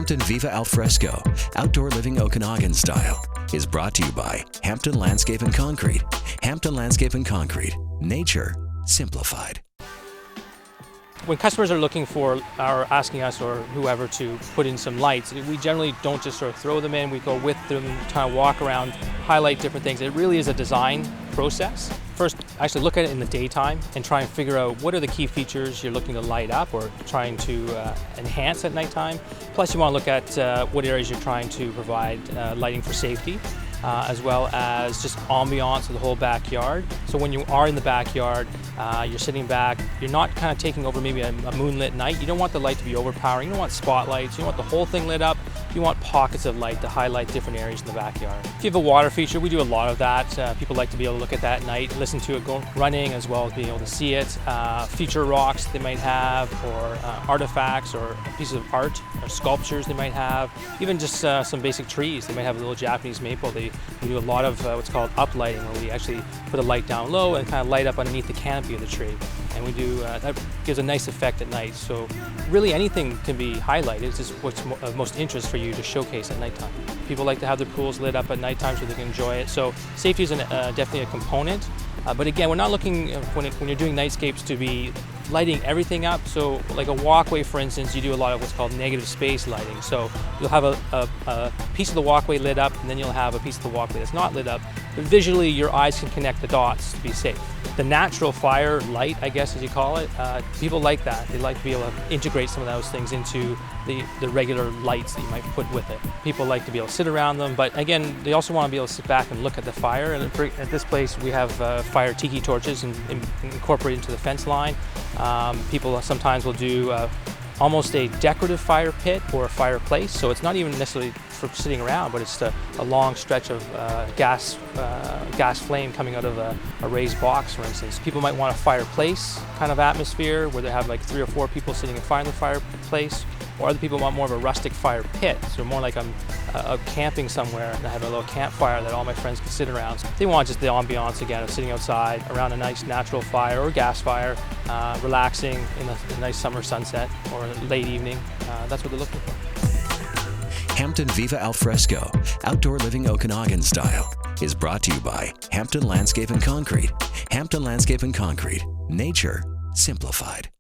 Hampton Viva Alfresco, outdoor living Okanagan style, is brought to you by Hampton Landscape and Concrete. Hampton Landscape and Concrete, nature simplified. When customers are looking for, or asking us or whoever to put in some lights, we generally don't just sort of throw them in, we go with them, kind of walk around, highlight different things. It really is a design process. First, actually look at it in the daytime and try and figure out what are the key features you're looking to light up or trying to enhance at nighttime. Plus you want to look at what areas you're trying to provide lighting for safety. As well as just ambiance of the whole backyard. So when you are in the backyard, you're sitting back, you're not kind of taking over maybe a moonlit night. You don't want the light to be overpowering. You don't want spotlights. You don't want the whole thing lit up. You want pockets of light to highlight different areas in the backyard. If you have a water feature, we do a lot of that. People like to be able to look at that at night, listen to it go running, as well as being able to see it. Feature rocks they might have, or artifacts, or pieces of art, or sculptures they might have. Even just some basic trees. They might have a little Japanese maple. We do a lot of what's called uplighting, where we actually put a light down low and kind of light up underneath the canopy of the tree. And we do, that gives a nice effect at night. So really anything can be highlighted. It's just what's of most interest for you to showcase at nighttime. People like to have their pools lit up at nighttime so they can enjoy it. So safety is definitely a component. But again, we're not looking, when you're doing nightscapes, to be lighting everything up. So like a walkway, for instance, you do a lot of what's called negative space lighting. So you'll have a piece of the walkway lit up, and then you'll have a piece of the walkway that's not lit up. But visually, your eyes can connect the dots to be safe. The natural fire light, I guess as you call it, people like that. They like to be able to integrate some of those things into the regular lights that you might put with it. People like to be able to sit around them, but again, they also want to be able to sit back and look at the fire. And at this place, we have fire tiki torches and incorporated into the fence line. People sometimes will do almost a decorative fire pit or a fireplace, so it's not even necessarily for sitting around, but it's a long stretch of gas flame coming out of a raised box, for instance. People might want a fireplace kind of atmosphere where they have like 3 or 4 people sitting in front of the fireplace, or other people want more of a rustic fire pit, so more like I'm camping somewhere and I have a little campfire that all my friends can sit around. So they want just the ambiance again of sitting outside around a nice natural fire or gas fire, relaxing in a nice summer sunset or late evening. That's what they're looking for. Hampton Viva Alfresco, outdoor living Okanagan style, is brought to you by Hampton Landscape and Concrete. Hampton Landscape and Concrete, nature simplified.